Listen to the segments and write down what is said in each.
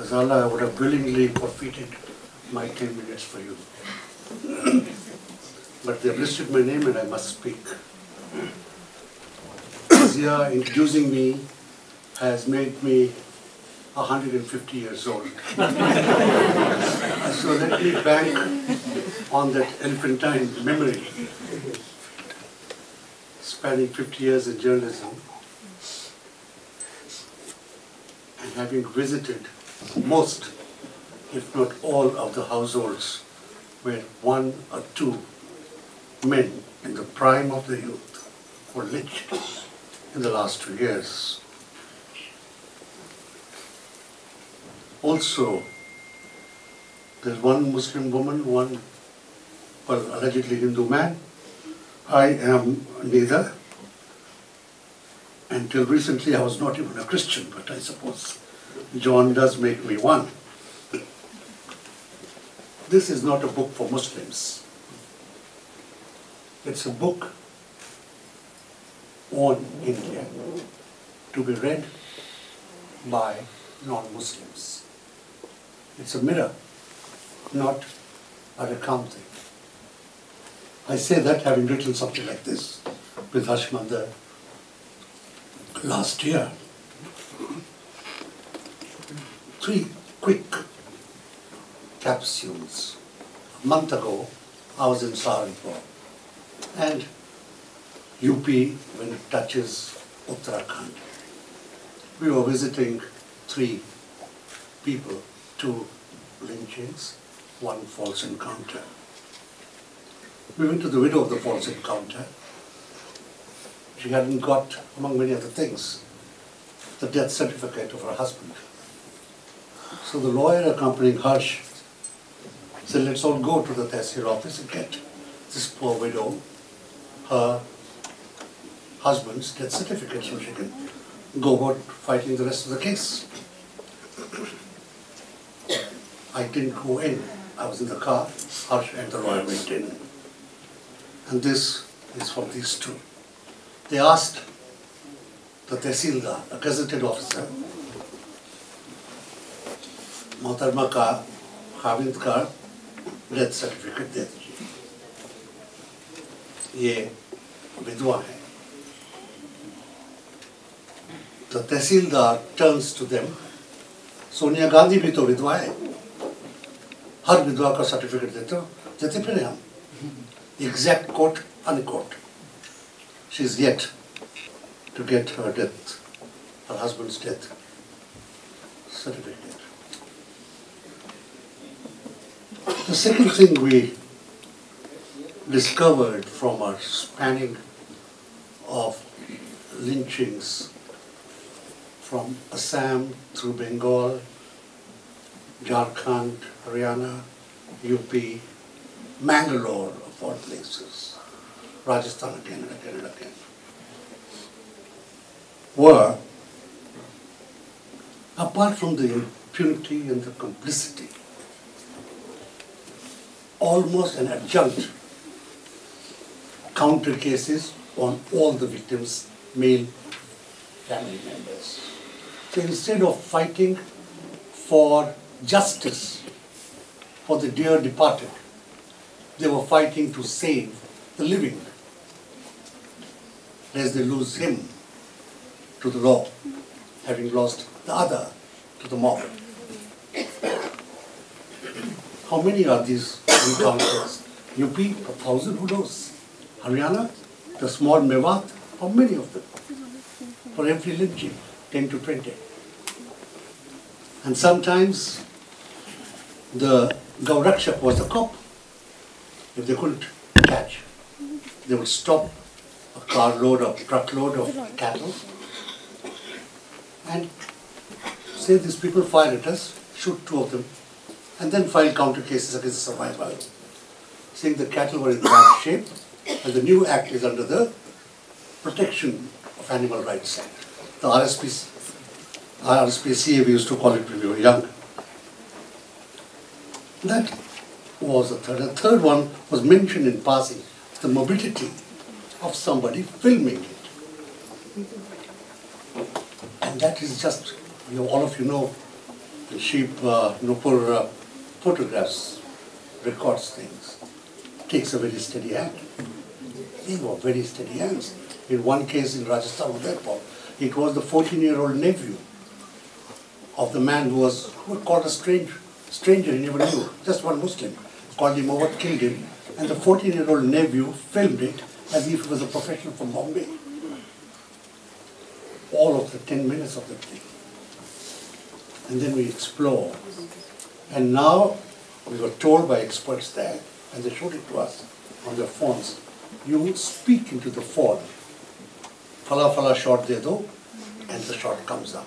Ghazala, I would have willingly forfeited my 10 minutes for you. But they have listed my name and I must speak. Zia introducing me has made me 150 years old. So let me bank on that elephantine memory. Spanning 50 years in journalism and having visited most, if not all, of the households where one or two men in the prime of the youth were lynched in the last 2 years. Also, there's one Muslim woman, one, well, allegedly Hindu man. I am neither. Until recently, I was not even a Christian, but I suppose John does make me one. This is not a book for Muslims. It's a book on India to be read by non-Muslims. It's a mirror, not a recounting. I say that having written something like this with Hashmanda last year. 3 quick capsules. A month ago, I was in Saharanpur and UP when it touches Uttarakhand. We were visiting 3 people, 2 lynchings, 1 false encounter. We went to the widow of the false encounter. She hadn't got, among many other things, the death certificate of her husband. So the lawyer accompanying Harsh said, let's all go to the Tehsil office and get this poor widow her husband's death certificate so she can go about fighting the rest of the case. I didn't go in. I was in the car. Harsh and the lawyer went in. And this is from these 2. They asked the Tehsildar, a gazetted officer, Mohtarma ka Khavind ka death certificate दे दीजिए. ये विधवा है. The Tehsildar turns to them. Sonia Gandhi भी तो विधवा है. हर विधवा का सर्टिफिकेट देते फिर हम. The exact quote, unquote. She is yet to get her death, her husband's death certificate. The second thing we discovered from our spanning of lynchings from Assam through Bengal, Jharkhand, Haryana, UP, Mangalore, of all places, Rajasthan again and again and again, were, apart from the impunity and the complicity, almost an adjunct counter cases on all the victims' male family members. So instead of fighting for justice for the dear departed, they were fighting to save the living, lest they lose him to the law, having lost the other to the mob. How many are these encounters? UP, 1,000, who knows? Haryana, the small Mewat, how many of them? For every lynching, 10 to 20. And sometimes the Gaurakshak was the cop. If they couldn't catch, they would stop a carload or truckload of cattle and say these people fire at us, shoot 2 of them, and then file counter cases against the survivor, saying the cattle were in bad shape and the new act is under the Protection of Animal Rights Act. The RSPCA we used to call it when we were young. That was the third. The third one was mentioned in passing, the morbidity of somebody filming it. And that is just, all of you know, And she, Nupur photographs, records things, takes a very steady hand. They were very steady hands. In one case in Rajasthan Udaipur, it was the 14-year-old nephew of the man who was called a stranger he never knew, just one Muslim, called him over, killed him, and the 14-year-old nephew filmed it as if he was a professional from Bombay. All of the 10 minutes of the thing. And then we explore. And now we were told by experts there, and they showed it to us on their phones, you speak into the phone, fala fala shot de do, and the shot comes up.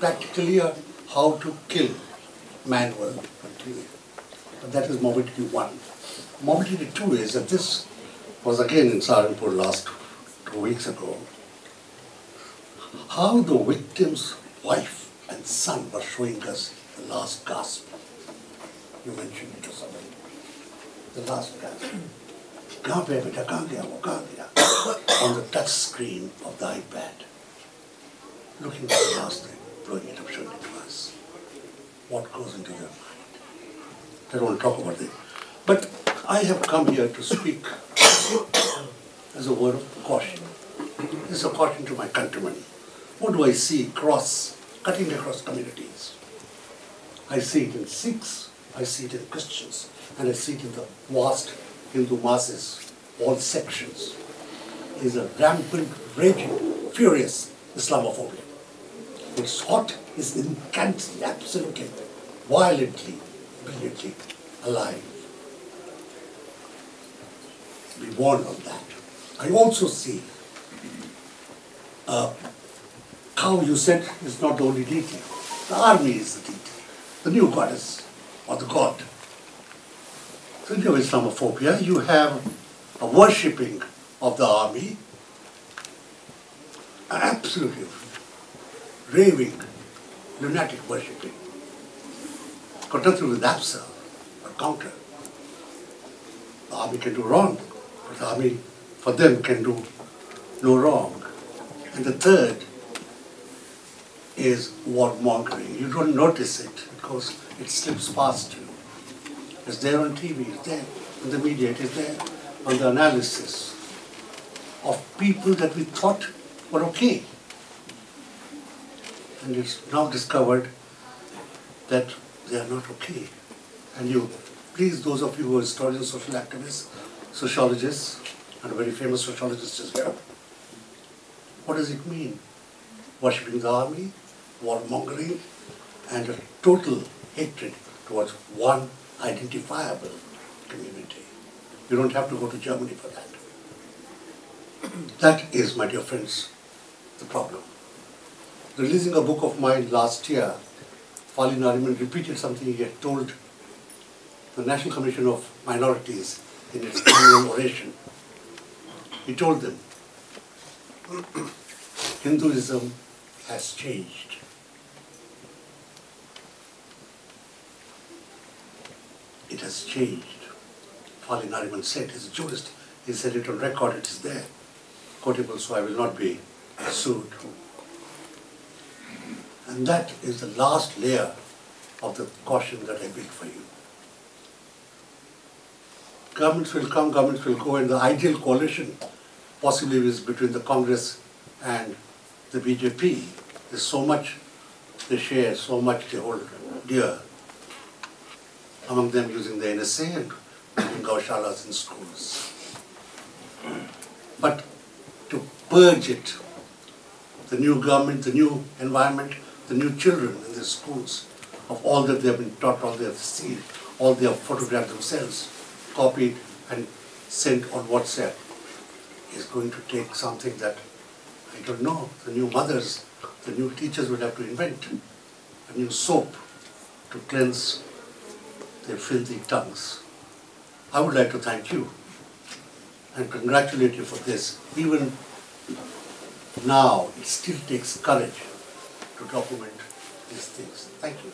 Practically how to kill manual material. But that is morbidity 1. Morbidity 2 is that this was again in Saharanpur last 2 weeks ago. How the victim's wife and son were showing us the last gasp. You mentioned it to somebody. The last gasp. On the touch screen of the iPad. Looking at the last thing, blowing it up, showing it to us. What goes into your mind? I don't want to talk about it. But I have come here to speak as a word of caution. This is a caution to my countrymen. What do I see cutting across communities? I see it in Sikhs, I see it in Christians, and I see it in the vast Hindu masses, all sections. It is a rampant, raging, furious Islamophobia. It's hot, it's incandescent, absolutely, violently, brilliantly alive. Be warned of that. I also see how you said is not the only deity. The army is the deity, the new goddess or the god. So in your Islamophobia, you have a worshipping of the army, absolutely raving, lunatic worshipping. Got nothing with Absa or counter. The army can do wrong, but the army for them can do no wrong. And the third is warmongering. You don't notice it because it slips past you. It's there on TV, it's there in the media, it is there on the analysis of people that we thought were okay. And it's now discovered that they are not okay. And you, please, those of you who are historians, social activists, sociologists, and a very famous sociologist as well, what does it mean? Worshipping the army, warmongering, and a total hatred towards one identifiable community. You don't have to go to Germany for that. That is, my dear friends, the problem. Releasing a book of mine last year, Fali Nariman repeated something he had told the National Commission of Minorities in its annual oration. He told them, Hinduism has changed. It has changed. Fali Nariman said, he's a jurist, he said it on record, it is there, quotable, so I will not be sued. And that is the last layer of the caution that I built for you. Governments will come, governments will go, and the ideal coalition possibly is between the Congress and the BJP. There's so much they share, so much they hold dear. Among them using the NSA and building gaushalas in schools. But to purge it, the new government, the new environment, the new children in the schools, of all that they have been taught, all they have seen, all they have photographed themselves, copied and sent on WhatsApp, is going to take something that, I don't know, the new mothers, the new teachers will have to invent a new soap to cleanse their filthy tongues. I would like to thank you and congratulate you for this. Even now, it still takes courage to document these things. Thank you.